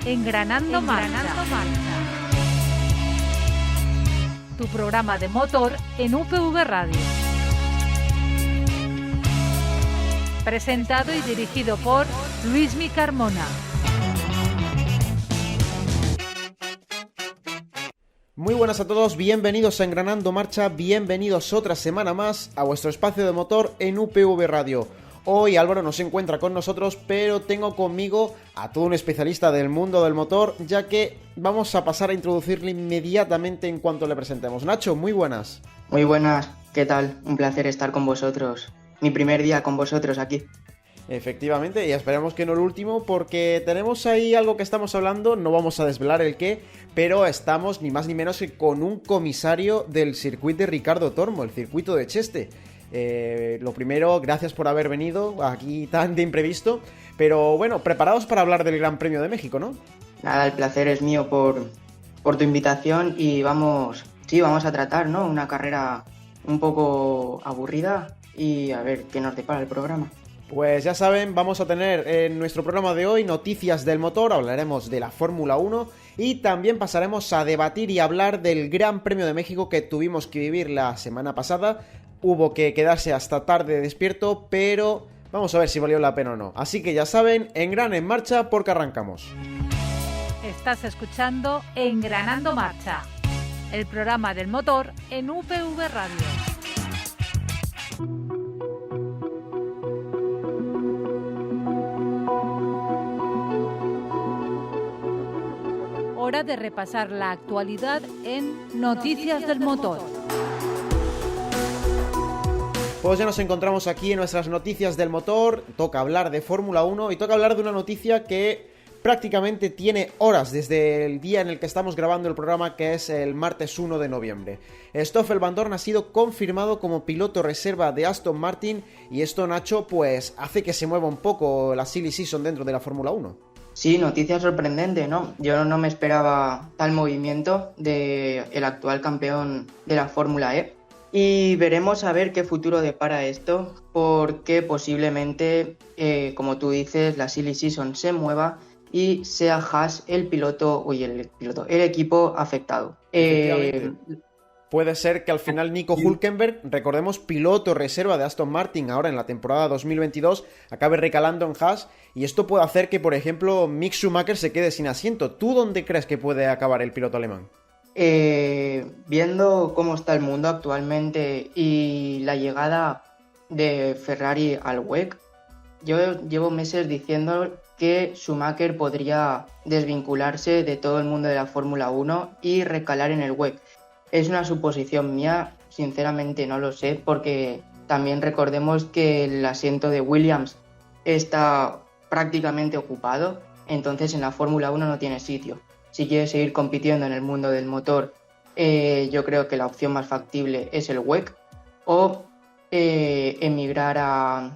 Engranando Marcha. Tu programa de motor en UPV Radio. Presentado y dirigido por Luismi Carmona. Muy buenas a todos, bienvenidos a Engranando Marcha, bienvenidos otra semana más a vuestro espacio de motor en UPV Radio. Hoy Álvaro no se encuentra con nosotros, pero tengo conmigo a todo un especialista del mundo del motor, ya que vamos a pasar a introducirle inmediatamente en cuanto le presentemos. Nacho, muy buenas. Muy buenas, ¿qué tal? Un placer estar con vosotros. Mi primer día con vosotros aquí. Efectivamente, y esperemos que no el último, porque tenemos ahí algo que estamos hablando, no vamos a desvelar el qué, pero estamos ni más ni menos que con un comisario del circuito de Ricardo Tormo, el circuito de Cheste. Lo primero, gracias por haber venido aquí tan de imprevisto, pero bueno, preparados para hablar del Gran Premio de México, ¿no? Nada, el placer es mío por tu invitación y vamos a tratar, ¿no? Una carrera un poco aburrida y a ver qué nos depara el programa. Pues ya saben, vamos a tener en nuestro programa de hoy noticias del motor, hablaremos de la Fórmula 1 y también pasaremos a debatir y hablar del Gran Premio de México que tuvimos que vivir la semana pasada. Hubo que quedarse hasta tarde despierto, pero vamos a ver si valió la pena o no. Así que ya saben, Engran en marcha porque arrancamos. Estás escuchando Engranando Marcha, el programa del motor en UPV Radio. Hora de repasar la actualidad en Noticias del Motor. Pues ya nos encontramos aquí en nuestras noticias del motor, toca hablar de Fórmula 1 y toca hablar de una noticia que prácticamente tiene horas desde el día en el que estamos grabando el programa, que es el martes 1 de noviembre. Stoffel Vandoorne ha sido confirmado como piloto reserva de Aston Martin y esto, Nacho, pues hace que se mueva un poco la silly season dentro de la Fórmula 1. Sí, noticia sorprendente, ¿no? Yo no me esperaba tal movimiento del actual campeón de la Fórmula E. Y veremos a ver qué futuro depara esto, porque posiblemente, como tú dices, la silly season se mueva y sea Haas el equipo afectado. Puede ser que al final Nico Hülkenberg, recordemos, piloto reserva de Aston Martin ahora en la temporada 2022, acabe recalando en Haas y esto puede hacer que, por ejemplo, Mick Schumacher se quede sin asiento. ¿Tú dónde crees que puede acabar el piloto alemán? Viendo cómo está el mundo actualmente y la llegada de Ferrari al WEC, yo llevo meses diciendo que Schumacher podría desvincularse de todo el mundo de la Fórmula 1 y recalar en el WEC. Es una suposición mía, sinceramente no lo sé, porque también recordemos que el asiento de Williams está prácticamente ocupado, entonces en la Fórmula 1 no tiene sitio. Si quieres seguir compitiendo en el mundo del motor, yo creo que la opción más factible es el WEC o emigrar a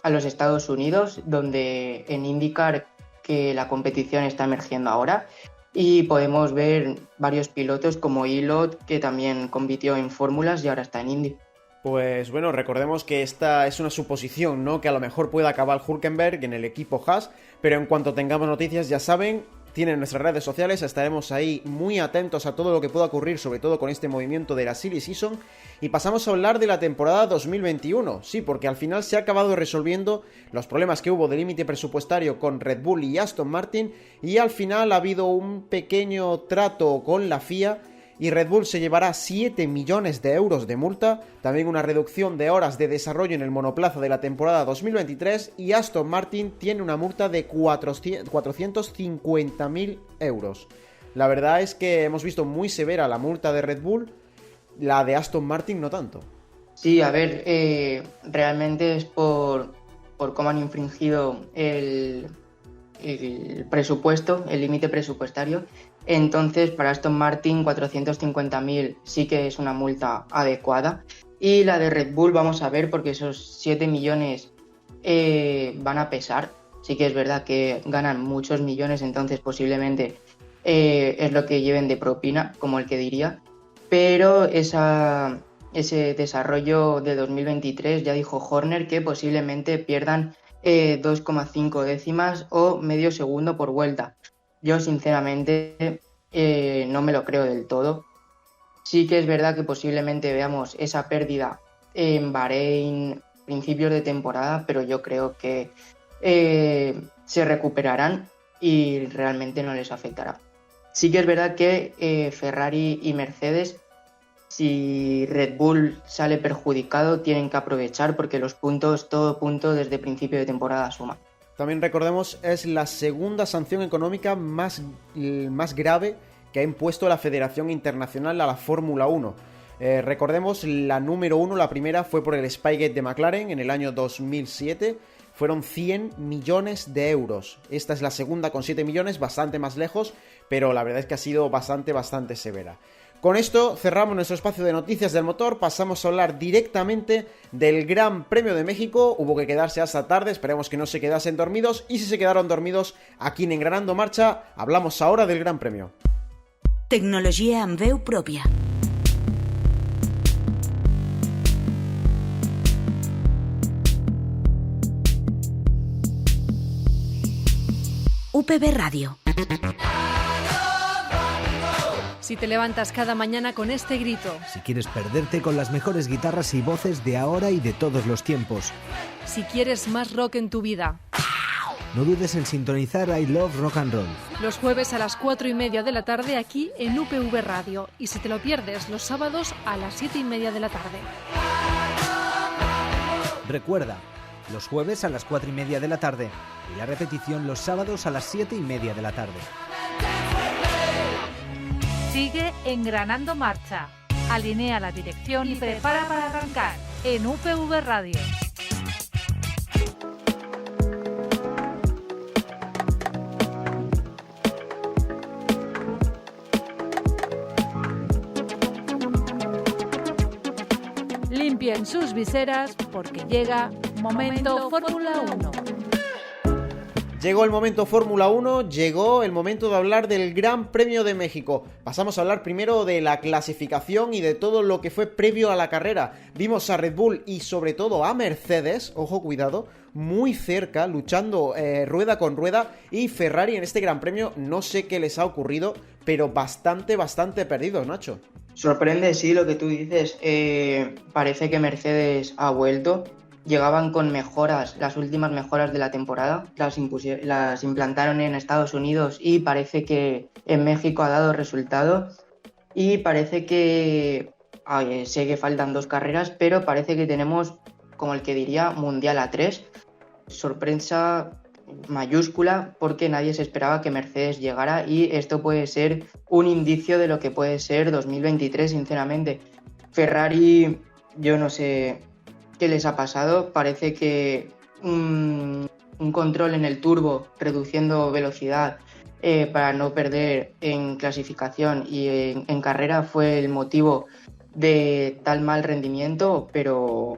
los Estados Unidos, donde en IndyCar, que la competición está emergiendo ahora, y podemos ver varios pilotos como Ilott, que también compitió en fórmulas y ahora está en Indy. Pues bueno, recordemos que esta es una suposición, ¿no? Que a lo mejor pueda acabar Hülkenberg en el equipo Haas, pero en cuanto tengamos noticias, ya saben, tienen nuestras redes sociales, estaremos ahí muy atentos a todo lo que pueda ocurrir, sobre todo con este movimiento de la silly season, y pasamos a hablar de la temporada 2021, sí, porque al final se ha acabado resolviendo los problemas que hubo de límite presupuestario con Red Bull y Aston Martin, y al final ha habido un pequeño trato con la FIA, y Red Bull se llevará 7 millones de euros de multa, también una reducción de horas de desarrollo en el monoplaza de la temporada 2023 y Aston Martin tiene una multa de 450.000 euros. La verdad es que hemos visto muy severa la multa de Red Bull, la de Aston Martin no tanto. Sí, a ver, realmente es por cómo han infringido el presupuesto, el límite presupuestario. Entonces, para Aston Martin, 450.000 sí que es una multa adecuada. Y la de Red Bull, vamos a ver, porque esos 7 millones van a pesar. Sí que es verdad que ganan muchos millones, entonces posiblemente es lo que lleven de propina, como el que diría. Pero ese desarrollo de 2023, ya dijo Horner que posiblemente pierdan 2,5 décimas o medio segundo por vuelta. yo sinceramente no me lo creo del todo. Sí que es verdad que posiblemente veamos esa pérdida en Bahrein principios de temporada, pero yo creo que se recuperarán y realmente no les afectará. Sí que es verdad que Ferrari y Mercedes, si Red Bull sale perjudicado, tienen que aprovechar porque los puntos, todo punto desde principio de temporada suma. También recordemos, es la segunda sanción económica más grave que ha impuesto la Federación Internacional a la Fórmula 1. Recordemos, la número 1, la primera, fue por el Spygate de McLaren en el año 2007. Fueron 100 millones de euros. Esta es la segunda con 7 millones, bastante más lejos, pero la verdad es que ha sido bastante severa. Con esto cerramos nuestro espacio de noticias del motor, pasamos a hablar directamente del Gran Premio de México. Hubo que quedarse hasta tarde, esperemos que no se quedasen dormidos, y si se quedaron dormidos aquí en Engranando Marcha, hablamos ahora del Gran Premio. Tecnologia amb veu pròpia. UPV Radio. Si te levantas cada mañana con este grito. Si quieres perderte con las mejores guitarras y voces de ahora y de todos los tiempos. Si quieres más rock en tu vida. No dudes en sintonizar I Love Rock and Roll. Los jueves a las 4:30 de la tarde aquí en UPV Radio. Y si te lo pierdes, los sábados a las 7:30 de la tarde. Recuerda, los jueves a las 4:30 de la tarde y la repetición los sábados a las 7:30 de la tarde. Sigue Engranando Marcha. Alinea la dirección y prepara para arrancar en UPV Radio. Limpien sus viseras porque llega Momento Fórmula 1. Llegó el momento Fórmula 1, llegó el momento de hablar del Gran Premio de México. Pasamos a hablar primero de la clasificación y de todo lo que fue previo a la carrera. Vimos a Red Bull y sobre todo a Mercedes, ojo cuidado, muy cerca, luchando rueda con rueda, y Ferrari en este Gran Premio no sé qué les ha ocurrido, pero bastante perdidos, Nacho. Sorprende, sí, lo que tú dices. Parece que Mercedes ha vuelto. Llegaban con mejoras, las últimas mejoras de la temporada, las implantaron en Estados Unidos y parece que en México ha dado resultado. Y parece que, sé que faltan 2 carreras, pero parece que tenemos, como el que diría, Mundial a 3. Sorpresa mayúscula porque nadie se esperaba que Mercedes llegara y esto puede ser un indicio de lo que puede ser 2023, sinceramente. Ferrari, yo no sé qué les ha pasado, parece que un control en el turbo reduciendo velocidad para no perder en clasificación y en carrera fue el motivo de tal mal rendimiento, pero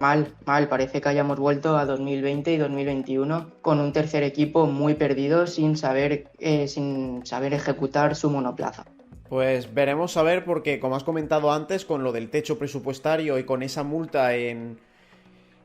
mal, parece que hayamos vuelto a 2020 y 2021 con un tercer equipo muy perdido sin saber ejecutar su monoplaza. Pues veremos a ver, porque como has comentado antes, con lo del techo presupuestario y con esa multa en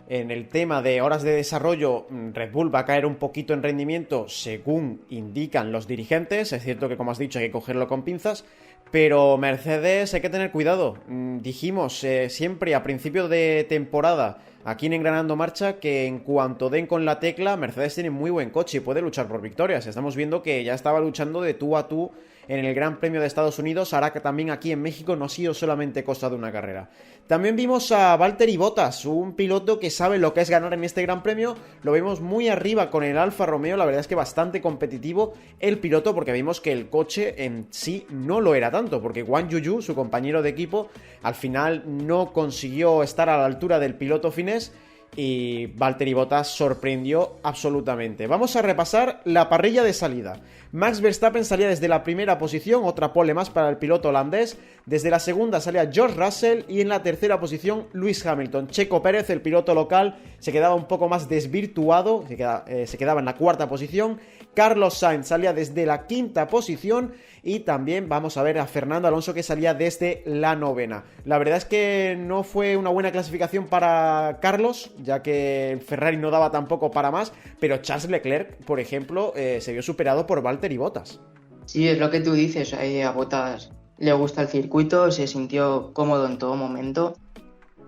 el tema de horas de desarrollo, Red Bull va a caer un poquito en rendimiento según indican los dirigentes. Es cierto que, como has dicho, hay que cogerlo con pinzas, pero Mercedes hay que tener cuidado. Dijimos siempre a principio de temporada aquí en Engranando Marcha que en cuanto den con la tecla, Mercedes tiene muy buen coche y puede luchar por victorias. Estamos viendo que ya estaba luchando de tú a tú en el Gran Premio de Estados Unidos, hará que también aquí en México no ha sido solamente cosa de una carrera. También vimos a Valtteri Bottas, un piloto que sabe lo que es ganar en este Gran Premio. Lo vemos muy arriba con el Alfa Romeo, la verdad es que bastante competitivo el piloto, porque vimos que el coche en sí no lo era tanto, porque Wang Yuyu, su compañero de equipo, al final no consiguió estar a la altura del piloto finés, y Valtteri Bottas sorprendió absolutamente. Vamos a repasar la parrilla de salida. Max Verstappen salía desde la primera posición, otra pole más para el piloto holandés. Desde la segunda salía George Russell y en la tercera posición Lewis Hamilton. Checo Pérez, el piloto local, se quedaba un poco más desvirtuado, se quedaba en la cuarta posición. Carlos Sainz salía desde la quinta posición y también vamos a ver a Fernando Alonso, que salía desde la novena. La verdad es que no fue una buena clasificación para Carlos, ya que Ferrari no daba tampoco para más, pero Charles Leclerc, por ejemplo, se vio superado por Valtteri Bottas. Sí, es lo que tú dices, a Bottas le gusta el circuito, se sintió cómodo en todo momento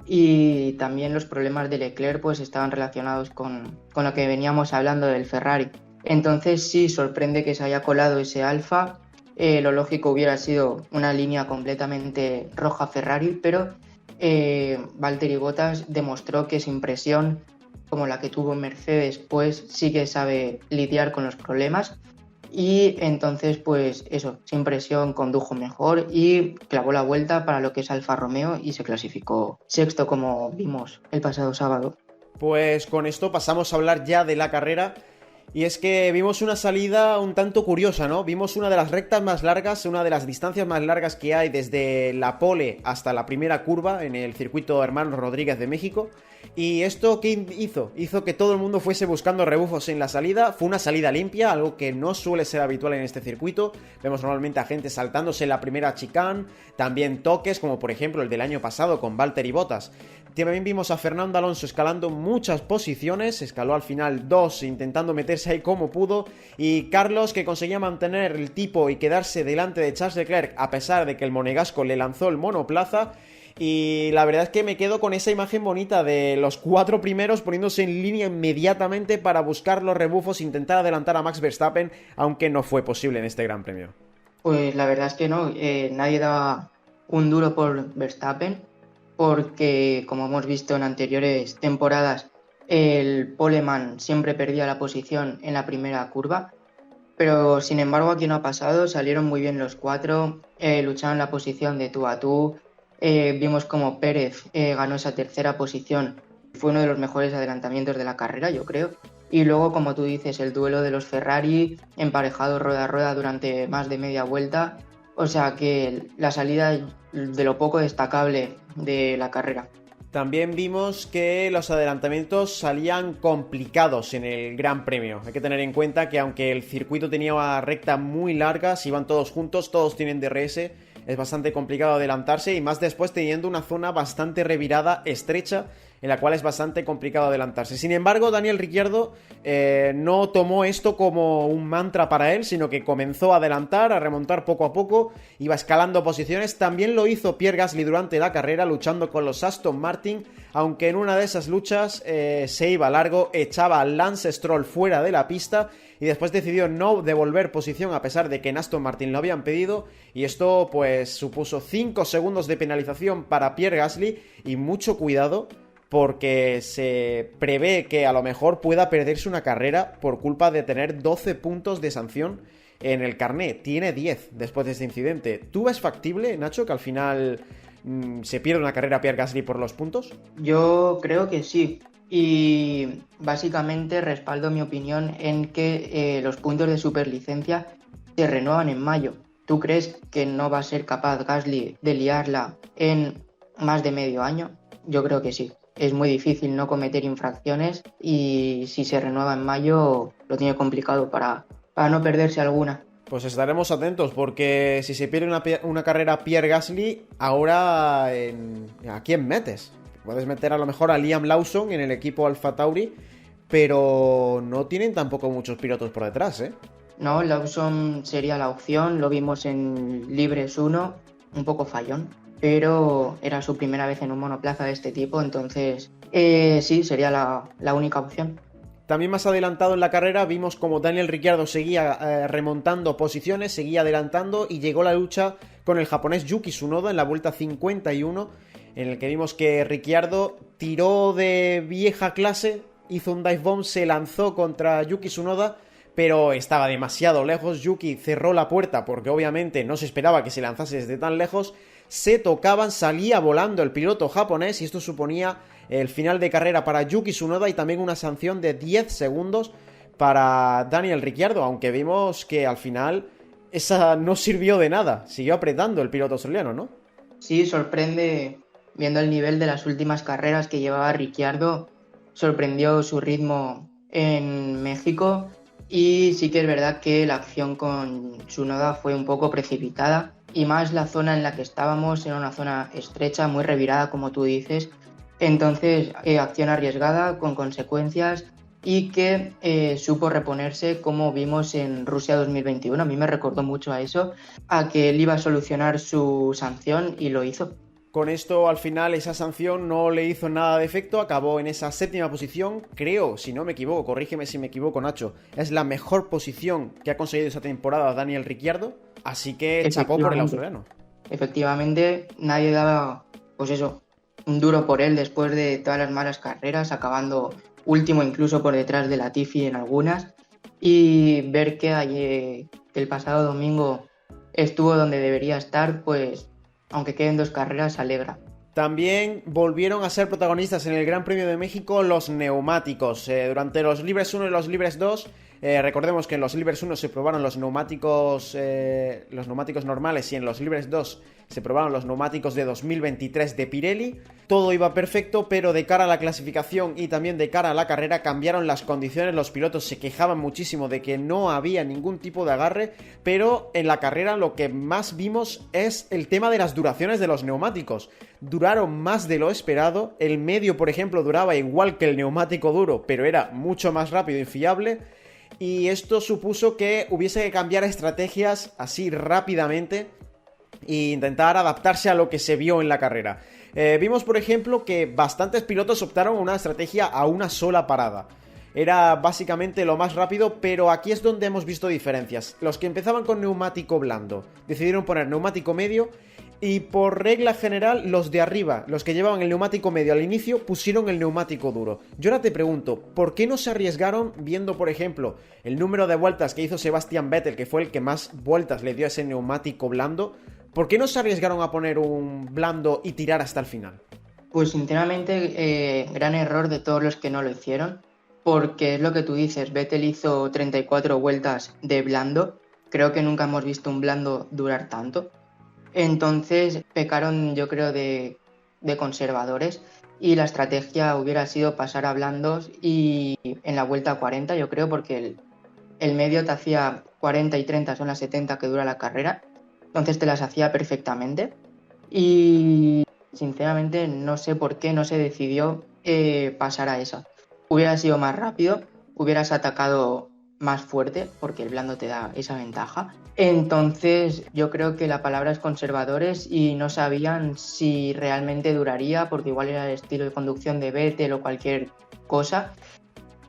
y también los problemas de Leclerc pues estaban relacionados con lo que veníamos hablando del Ferrari. Entonces sí, sorprende que se haya colado ese Alfa. Lo lógico hubiera sido una línea completamente roja Ferrari, pero Valtteri Bottas demostró que sin presión como la que tuvo Mercedes pues sí que sabe lidiar con los problemas y entonces pues eso, sin presión condujo mejor y clavó la vuelta para lo que es Alfa Romeo y se clasificó sexto como vimos el pasado sábado. Pues con esto pasamos a hablar ya de la carrera. Y es que vimos una salida un tanto curiosa, ¿no? Vimos una de las rectas más largas, una de las distancias más largas que hay desde la pole hasta la primera curva en el circuito Hermanos Rodríguez de México. ¿Y esto qué hizo? Hizo que todo el mundo fuese buscando rebufos en la salida. Fue una salida limpia, algo que no suele ser habitual en este circuito. Vemos normalmente a gente saltándose en la primera chicane, también toques, como por ejemplo el del año pasado con Valtteri Bottas. También vimos a Fernando Alonso escalando muchas posiciones, escaló al final 2 intentando meterse ahí como pudo, y Carlos, que conseguía mantener el tipo y quedarse delante de Charles Leclerc a pesar de que el monegasco le lanzó el monoplaza. Y la verdad es que me quedo con esa imagen bonita de los 4 primeros poniéndose en línea inmediatamente para buscar los rebufos, intentar adelantar a Max Verstappen, aunque no fue posible en este Gran Premio. Pues la verdad es que no, nadie daba un duro por Verstappen, porque como hemos visto en anteriores temporadas, el poleman siempre perdía la posición en la primera curva, pero sin embargo aquí no ha pasado, salieron muy bien los 4, lucharon la posición de tú a tú, vimos como Pérez ganó esa tercera posición, fue uno de los mejores adelantamientos de la carrera, yo creo, y luego como tú dices, el duelo de los Ferrari, emparejado rueda a rueda durante más de media vuelta, o sea que la salida de lo poco destacable de la carrera. También vimos que los adelantamientos salían complicados en el Gran Premio. Hay que tener en cuenta que aunque el circuito tenía una recta muy larga, si iban todos juntos, todos tienen DRS, es bastante complicado adelantarse y más después teniendo una zona bastante revirada, estrecha, en la cual es bastante complicado adelantarse. Sin embargo, Daniel Ricciardo no tomó esto como un mantra para él, sino que comenzó a adelantar, a remontar poco a poco, iba escalando posiciones. También lo hizo Pierre Gasly durante la carrera, luchando con los Aston Martin, aunque en una de esas luchas se iba largo, echaba a Lance Stroll fuera de la pista y después decidió no devolver posición a pesar de que en Aston Martin lo habían pedido, y esto pues supuso 5 segundos de penalización para Pierre Gasly y mucho cuidado, porque se prevé que a lo mejor pueda perderse una carrera por culpa de tener 12 puntos de sanción en el carné. Tiene 10 después de este incidente. ¿Tú ves factible, Nacho, que al final se pierda una carrera Pierre Gasly por los puntos? Yo creo que sí. Y básicamente respaldo mi opinión en que los puntos de superlicencia se renuevan en mayo. ¿Tú crees que no va a ser capaz Gasly de liarla en más de medio año? Yo creo que sí. Es muy difícil no cometer infracciones y si se renueva en mayo lo tiene complicado para no perderse alguna. Pues estaremos atentos porque si se pierde una carrera Pierre Gasly, ahora ¿a quién metes? Puedes meter a lo mejor a Liam Lawson en el equipo AlphaTauri, pero no tienen tampoco muchos pilotos por detrás, ¿eh? No, Lawson sería la opción, lo vimos en Libres 1, un poco fallón, pero era su primera vez en un monoplaza de este tipo, entonces sí, sería la única opción. También más adelantado en la carrera vimos como Daniel Ricciardo seguía remontando posiciones, seguía adelantando y llegó la lucha con el japonés Yuki Tsunoda en la vuelta 51, en el que vimos que Ricciardo tiró de vieja clase, hizo un dive bomb, se lanzó contra Yuki Tsunoda, pero estaba demasiado lejos. Yuki cerró la puerta porque obviamente no se esperaba que se lanzase desde tan lejos. Se tocaban, salía volando el piloto japonés y esto suponía el final de carrera para Yuki Tsunoda y también una sanción de 10 segundos para Daniel Ricciardo, aunque vimos que al final esa no sirvió de nada, siguió apretando el piloto australiano, ¿no? Sí, sorprende, viendo el nivel de las últimas carreras que llevaba Ricciardo, sorprendió su ritmo en México y sí que es verdad que la acción con Tsunoda fue un poco precipitada y más la zona en la que estábamos era una zona estrecha, muy revirada como tú dices, Entonces, acción arriesgada, con consecuencias, y que supo reponerse como vimos en Rusia 2021. A mí me recordó mucho a eso, a que él iba a solucionar su sanción y lo hizo. Con esto, al final, esa sanción no le hizo nada de efecto, acabó en esa 7ª posición, creo, si no me equivoco, corrígeme si me equivoco, Nacho, es la mejor posición que ha conseguido esa temporada Daniel Ricciardo, así que chapó por el australiano. Efectivamente, nadie daba, pues eso, un duro por él después de todas las malas carreras, acabando último incluso por detrás de Latifi en algunas, y ver que el pasado domingo estuvo donde debería estar, pues aunque queden 2 carreras, alegra. También volvieron a ser protagonistas en el Gran Premio de México los neumáticos. Durante los Libres 1 y los Libres 2, recordemos que en los Libres 1 se probaron los neumáticos normales y en los Libres 2 se probaron los neumáticos de 2023 de Pirelli. Todo iba perfecto, pero de cara a la clasificación y también de cara a la carrera cambiaron las condiciones. Los pilotos se quejaban muchísimo de que no había ningún tipo de agarre, pero en la carrera lo que más vimos es el tema de las duraciones de los neumáticos. Duraron más de lo esperado. El medio, por ejemplo, duraba igual que el neumático duro, pero era mucho más rápido y fiable. Y esto supuso que hubiese que cambiar estrategias así rápidamente e intentar adaptarse a lo que se vio en la carrera. Vimos, por ejemplo, que bastantes pilotos optaron a una estrategia a una sola parada. Era básicamente lo más rápido, pero aquí es donde hemos visto diferencias. Los que empezaban con neumático blando decidieron poner neumático medio, y por regla general los de arriba, los que llevaban el neumático medio al inicio, pusieron el neumático duro. Yo ahora te pregunto, ¿por qué no se arriesgaron viendo, por ejemplo, el número de vueltas que hizo Sebastian Vettel, que fue el que más vueltas le dio a ese neumático blando? ¿Por qué no se arriesgaron a poner un blando y tirar hasta el final? Pues sinceramente, gran error de todos los que no lo hicieron, porque es lo que tú dices, Vettel hizo 34 vueltas de blando, creo que nunca hemos visto un blando durar tanto. Entonces pecaron, yo creo, de conservadores, y la estrategia hubiera sido pasar a blandos y en la vuelta 40, yo creo, porque el medio te hacía 40 y 30, son las 70 que dura la carrera, entonces te las hacía perfectamente. Y sinceramente no sé por qué no se decidió pasar a esa. Hubiera sido más rápido, hubieras atacado más fuerte, porque el blando te da esa ventaja. Entonces yo creo que la palabra es conservadores, y no sabían si realmente duraría, porque igual era el estilo de conducción de Vettel o cualquier cosa.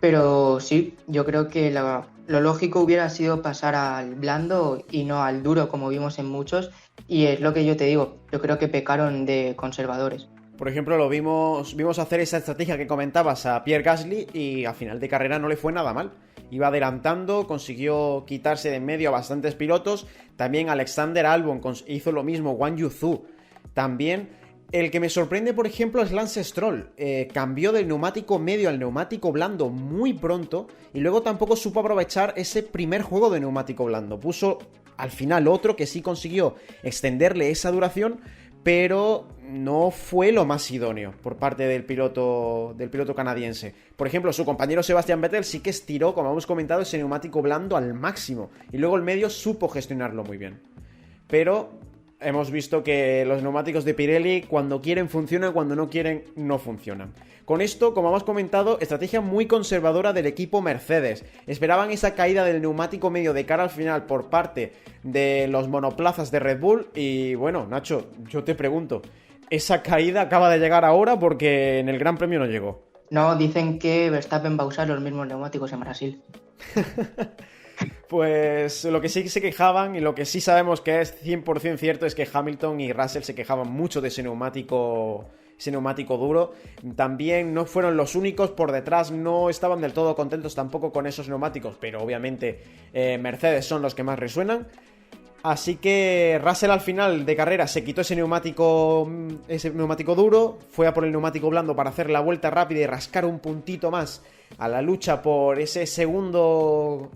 Pero sí, yo creo que lo lógico hubiera sido pasar al blando y no al duro, como vimos en muchos, y es lo que yo te digo, yo creo que pecaron de conservadores. Por ejemplo, vimos hacer esa estrategia que comentabas a Pierre Gasly, y a final de carrera no le fue nada mal. Iba adelantando, consiguió quitarse de en medio a bastantes pilotos. También Alexander Albon hizo lo mismo, Wang Yuzu también. El que me sorprende, por ejemplo, es Lance Stroll. Cambió del neumático medio al neumático blando muy pronto, y luego tampoco supo aprovechar ese primer juego de neumático blando. Puso al final otro que sí consiguió extenderle esa duración, pero no fue lo más idóneo por parte del piloto canadiense. Por ejemplo, su compañero Sebastian Vettel sí que estiró, como hemos comentado, ese neumático blando al máximo, y luego el medio supo gestionarlo muy bien. Pero hemos visto que los neumáticos de Pirelli, cuando quieren funcionan, cuando no quieren no funcionan. Con esto, como hemos comentado, estrategia muy conservadora del equipo Mercedes. Esperaban esa caída del neumático medio de cara al final por parte de los monoplazas de Red Bull. Y bueno, Nacho, yo te pregunto, ¿esa caída acaba de llegar ahora? Porque en el Gran Premio no llegó. No, dicen que Verstappen va a usar los mismos neumáticos en Brasil. Pues lo que sí se quejaban, y lo que sí sabemos que es 100% cierto, es que Hamilton y Russell se quejaban mucho de ese neumático duro. También no fueron los únicos, por detrás no estaban del todo contentos tampoco con esos neumáticos, pero obviamente Mercedes son los que más resuenan. Así que Russell al final de carrera se quitó ese neumático duro, fue a por el neumático blando para hacer la vuelta rápida y rascar un puntito más a la lucha por ese segundo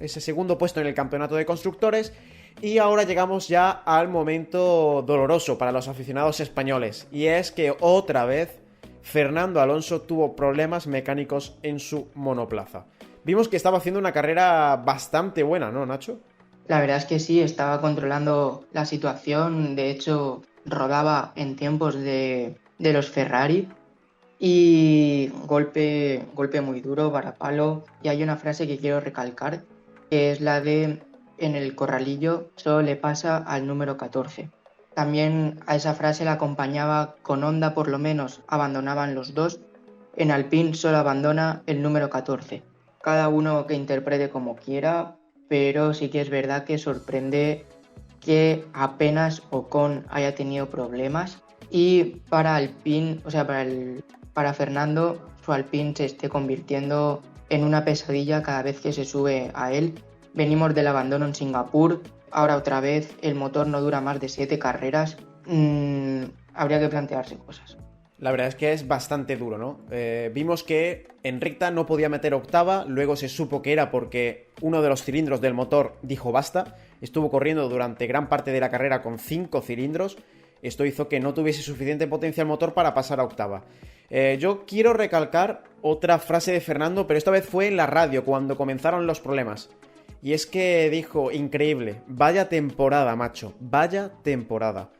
puesto en el campeonato de constructores. Y ahora llegamos ya al momento doloroso para los aficionados españoles, y es que otra vez Fernando Alonso tuvo problemas mecánicos en su monoplaza. Vimos que estaba haciendo una carrera bastante buena, ¿no, Nacho? La verdad es que sí, estaba controlando la situación, de hecho rodaba en tiempos de los Ferrari, y golpe muy duro, varapalo. Y hay una frase que quiero recalcar, que es la de: en el corralillo solo le pasa al número 14. También a esa frase la acompañaba: con Honda por lo menos abandonaban los dos, en Alpine solo abandona el número 14. Cada uno que interprete como quiera, pero sí que es verdad que sorprende que apenas Ocon haya tenido problemas y para Alpine, o sea, para Fernando, su Alpine se esté convirtiendo en una pesadilla cada vez que se sube a él. Venimos del abandono en Singapur, ahora otra vez el motor no dura más de 7 carreras. Habría que plantearse cosas. La verdad es que es bastante duro, ¿no? Vimos que en recta no podía meter octava, luego se supo que era porque uno de los cilindros del motor dijo basta, estuvo corriendo durante gran parte de la carrera con 5 cilindros, esto hizo que no tuviese suficiente potencia el motor para pasar a octava. Yo quiero recalcar otra frase de Fernando, pero esta vez fue en la radio, cuando comenzaron los problemas. Y es que dijo: increíble, vaya temporada, macho, vaya temporada.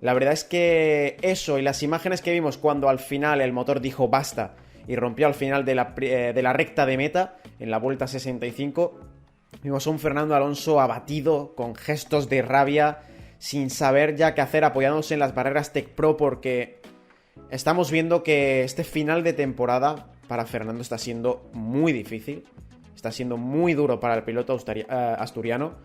La verdad es que eso y las imágenes que vimos cuando al final el motor dijo basta y rompió al final de la recta de meta, en la vuelta 65, vimos a un Fernando Alonso abatido, con gestos de rabia, sin saber ya qué hacer, apoyándose en las barreras Tech Pro, porque estamos viendo que este final de temporada para Fernando está siendo muy difícil, está siendo muy duro para el piloto asturiano,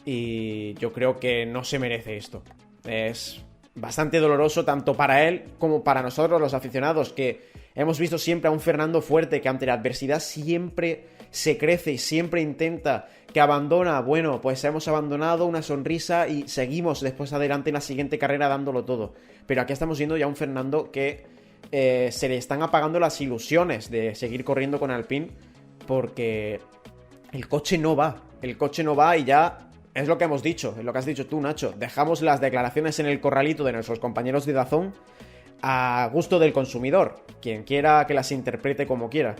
y yo creo que no se merece esto. Es bastante doloroso tanto para él como para nosotros los aficionados, que hemos visto siempre a un Fernando fuerte que ante la adversidad siempre se crece y siempre intenta, que abandona, bueno, pues hemos abandonado, una sonrisa y seguimos después adelante en la siguiente carrera dándolo todo. Pero aquí estamos viendo ya un Fernando que se le están apagando las ilusiones de seguir corriendo con Alpine, porque el coche no va y ya... Es lo que hemos dicho, es lo que has dicho tú, Nacho. Dejamos las declaraciones en el corralito de nuestros compañeros de DAZN a gusto del consumidor, quien quiera que las interprete como quiera.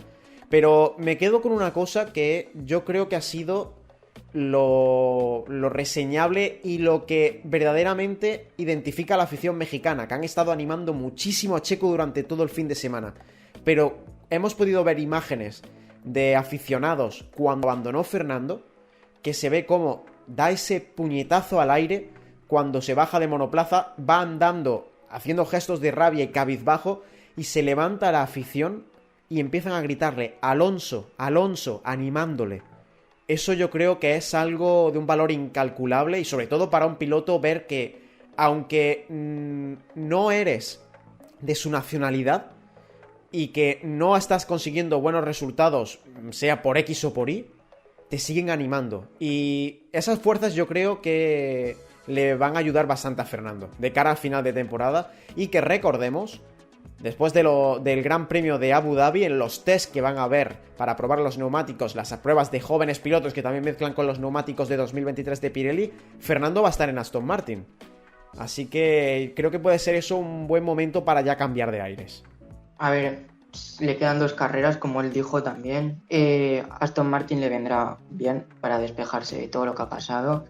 Pero me quedo con una cosa que yo creo que ha sido lo reseñable y lo que verdaderamente identifica a la afición mexicana, que han estado animando muchísimo a Checo durante todo el fin de semana. Pero hemos podido ver imágenes de aficionados cuando abandonó Fernando, que se ve como da ese puñetazo al aire cuando se baja de monoplaza, va andando, haciendo gestos de rabia y cabizbajo, y se levanta la afición y empiezan a gritarle Alonso, Alonso, animándole. Eso yo creo que es algo de un valor incalculable, y sobre todo para un piloto ver que, aunque no eres de su nacionalidad y que no estás consiguiendo buenos resultados, sea por X o por Y, te siguen animando. Y esas fuerzas yo creo que le van a ayudar bastante a Fernando de cara al final de temporada. Y que recordemos, después del Gran Premio de Abu Dhabi, en los test que van a haber para probar los neumáticos, las pruebas de jóvenes pilotos que también mezclan con los neumáticos de 2023 de Pirelli, Fernando va a estar en Aston Martin. Así que creo que puede ser eso un buen momento para ya cambiar de aires. A ver, le quedan 2 carreras, como él dijo también. Aston Martin le vendrá bien para despejarse de todo lo que ha pasado.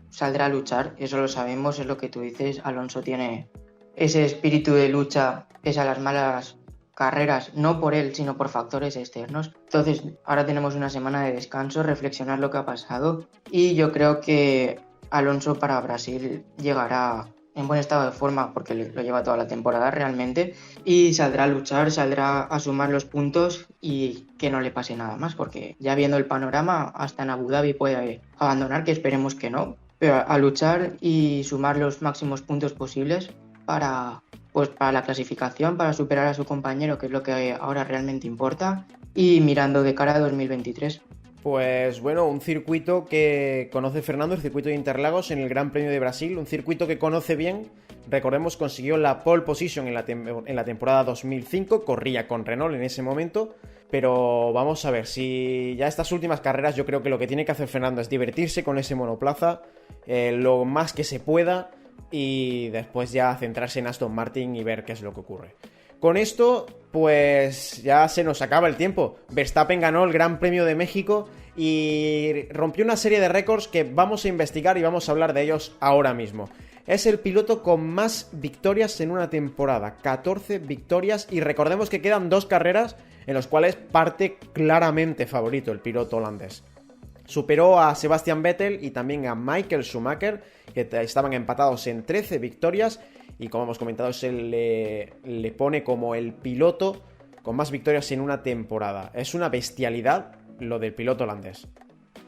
Saldrá a luchar, eso lo sabemos, es lo que tú dices. Alonso tiene ese espíritu de lucha pese a las malas carreras, no por él, sino por factores externos. Entonces, ahora tenemos una semana de descanso, reflexionar lo que ha pasado, y yo creo que Alonso para Brasil llegará en buen estado de forma, porque lo lleva toda la temporada realmente, y saldrá a luchar, saldrá a sumar los puntos y que no le pase nada más, porque ya viendo el panorama, hasta en Abu Dhabi puede abandonar, que esperemos que no, pero a luchar y sumar los máximos puntos posibles para la clasificación, para superar a su compañero, que es lo que ahora realmente importa, y mirando de cara a 2023. Pues bueno, un circuito que conoce Fernando, el circuito de Interlagos en el Gran Premio de Brasil, un circuito que conoce bien. Recordemos, consiguió la pole position en la temporada 2005, corría con Renault en ese momento, pero vamos a ver, si ya estas últimas carreras yo creo que lo que tiene que hacer Fernando es divertirse con ese monoplaza, lo más que se pueda, y después ya centrarse en Aston Martin y ver qué es lo que ocurre. Con esto, pues ya se nos acaba el tiempo. Verstappen ganó el Gran Premio de México y rompió una serie de récords que vamos a investigar y vamos a hablar de ellos ahora mismo. Es el piloto con más victorias en una temporada, 14 victorias, y recordemos que quedan 2 carreras en las cuales parte claramente favorito el piloto holandés. Superó a Sebastian Vettel y también a Michael Schumacher, que estaban empatados en 13 victorias, y como hemos comentado, se le pone como el piloto con más victorias en una temporada. Es una bestialidad lo del piloto holandés.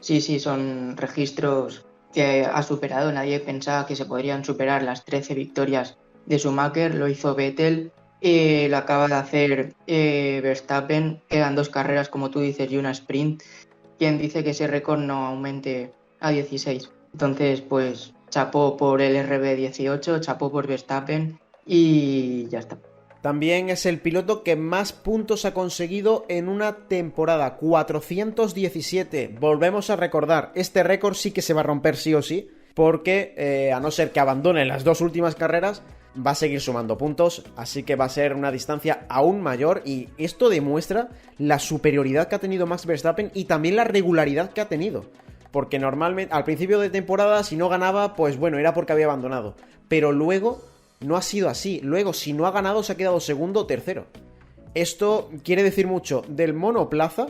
Sí, son registros que ha superado. Nadie pensaba que se podrían superar las 13 victorias de Schumacher. Lo hizo Vettel, lo acaba de hacer Verstappen. Quedan 2 carreras, como tú dices, y una sprint. Quien dice que ese récord no aumente a 16. Entonces, pues, chapó por el RB18, chapó por Verstappen y ya está. También es el piloto que más puntos ha conseguido en una temporada, 417. Volvemos a recordar, este récord sí que se va a romper sí o sí, porque a no ser que abandone las 2 últimas carreras, va a seguir sumando puntos, así que va a ser una distancia aún mayor, y esto demuestra la superioridad que ha tenido Max Verstappen y también la regularidad que ha tenido. Porque normalmente, al principio de temporada, si no ganaba, pues bueno, era porque había abandonado. Pero luego no ha sido así. Luego, si no ha ganado, se ha quedado segundo o tercero. Esto quiere decir mucho del monoplaza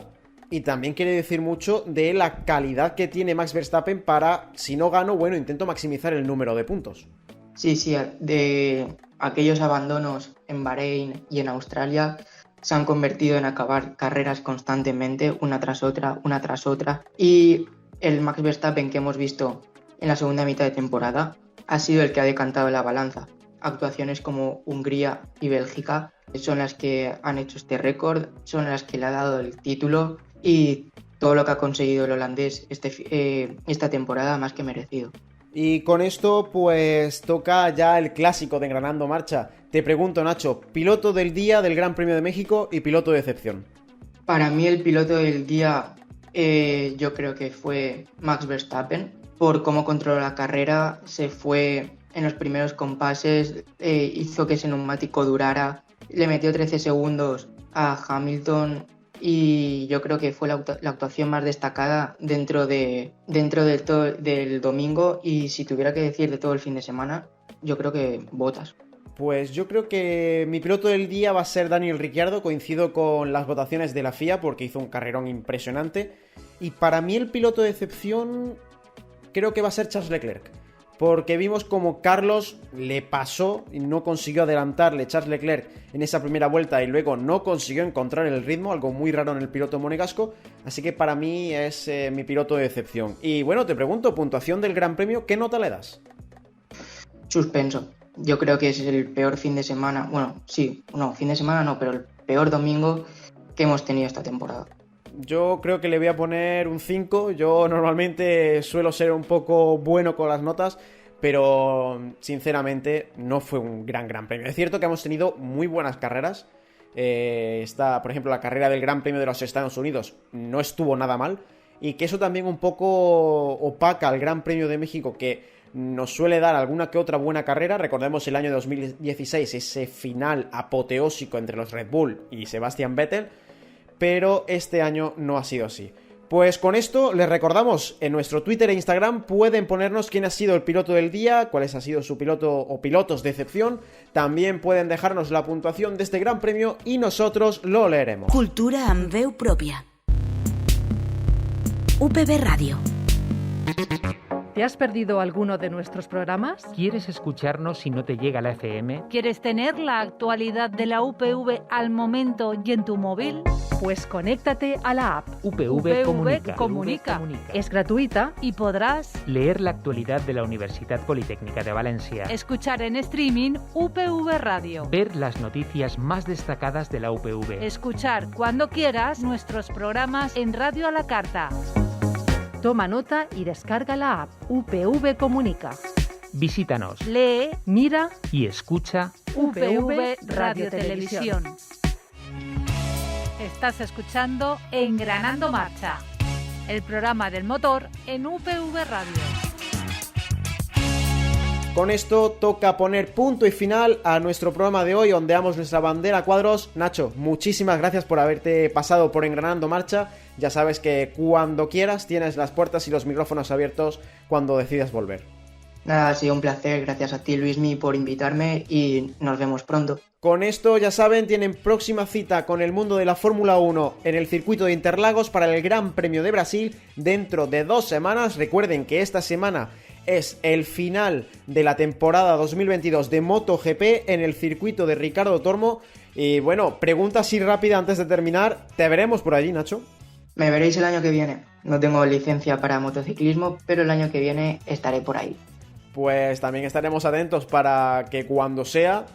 y también quiere decir mucho de la calidad que tiene Max Verstappen para, si no gano, bueno, intento maximizar el número de puntos. Sí, de aquellos abandonos en Bahrein y en Australia se han convertido en acabar carreras constantemente, una tras otra. Y el Max Verstappen que hemos visto en la segunda mitad de temporada ha sido el que ha decantado la balanza. Actuaciones como Hungría y Bélgica son las que han hecho este récord, son las que le ha dado el título, y todo lo que ha conseguido el holandés esta temporada más que merecido. Y con esto pues toca ya el clásico de Engranando Marcha. Te pregunto, Nacho, piloto del día del Gran Premio de México y piloto de excepción. Para mí el piloto del día yo creo que fue Max Verstappen. Por cómo controló la carrera, se fue en los primeros compases, hizo que ese neumático durara, le metió 13 segundos a Hamilton, y yo creo que fue la actuación más destacada dentro del domingo, y si tuviera que decir de todo el fin de semana, yo creo que Bottas. Pues yo creo que mi piloto del día va a ser Daniel Ricciardo. Coincido con las votaciones de la FIA porque hizo un carrerón impresionante, y para mí el piloto de excepción creo que va a ser Charles Leclerc, porque vimos como Carlos le pasó y no consiguió adelantarle Charles Leclerc en esa primera vuelta, y luego no consiguió encontrar el ritmo, algo muy raro en el piloto monegasco, así que para mí es mi piloto de excepción. Y bueno, te pregunto, puntuación del Gran Premio, ¿qué nota le das? Suspenso. Yo creo que es el peor fin de semana, fin de semana no, pero el peor domingo que hemos tenido esta temporada. Yo creo que le voy a poner un 5. Yo normalmente suelo ser un poco bueno con las notas, pero sinceramente no fue un gran premio. Es cierto que hemos tenido muy buenas carreras. Por ejemplo, la carrera del Gran Premio de los Estados Unidos no estuvo nada mal, y que eso también un poco opaca al Gran Premio de México, que nos suele dar alguna que otra buena carrera. Recordemos el año 2016, ese final apoteósico entre los Red Bull y Sebastian Vettel, pero este año no ha sido así. Pues con esto les recordamos, en nuestro Twitter e Instagram pueden ponernos quién ha sido el piloto del día, cuál ha sido su piloto o pilotos de excepción. También pueden dejarnos la puntuación de este Gran Premio y nosotros lo leeremos. Cultura amb veu pròpia. UPV Radio. ¿Te has perdido alguno de nuestros programas? ¿Quieres escucharnos si no te llega la FM? ¿Quieres tener la actualidad de la UPV al momento y en tu móvil? Pues conéctate a la app. UPV Comunica. Es gratuita Y podrás leer la actualidad de la Universidad Politécnica de Valencia. escuchar en streaming UPV Radio. Ver las noticias más destacadas de la UPV. Escuchar cuando quieras nuestros programas en Radio a la Carta. Toma nota y descarga la app. UPV Comunica. Visítanos, Lee Mira y escucha UPV Radio Televisión. Estás escuchando Engranando Marcha, el programa del motor en UPV Radio. Con esto toca poner punto y final a nuestro programa de hoy, ondeamos nuestra bandera a cuadros. Nacho, muchísimas gracias por haberte pasado por Engranando Marcha. Ya sabes que cuando quieras tienes las puertas y los micrófonos abiertos cuando decidas volver. Nada, ha sido un placer, gracias a ti Luismi por invitarme y nos vemos pronto. Con esto, ya saben, tienen próxima cita con el mundo de la Fórmula 1 en el circuito de Interlagos para el Gran Premio de Brasil dentro de 2 semanas. Recuerden que esta semana es el final de la temporada 2022 de MotoGP en el circuito de Ricardo Tormo. Y bueno, pregunta así rápida antes de terminar, ¿te veremos por allí, Nacho? Me veréis el año que viene. No tengo licencia para motociclismo, pero el año que viene estaré por ahí. Pues también estaremos atentos para que cuando sea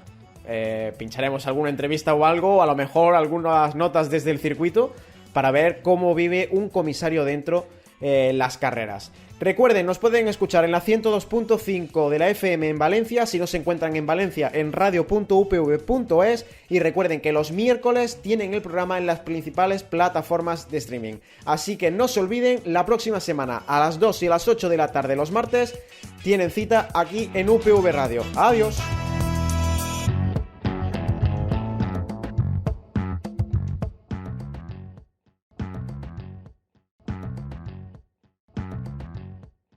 pincharemos alguna entrevista o algo, a lo mejor algunas notas desde el circuito para ver cómo vive un comisario dentro las carreras. Recuerden, nos pueden escuchar en la 102.5 de la FM en Valencia, si no se encuentran en Valencia en radio.upv.es, y recuerden que los miércoles tienen el programa en las principales plataformas de streaming. Así que no se olviden, la próxima semana a las 2 y a las 8 de la tarde los martes tienen cita aquí en UPV Radio. Adiós.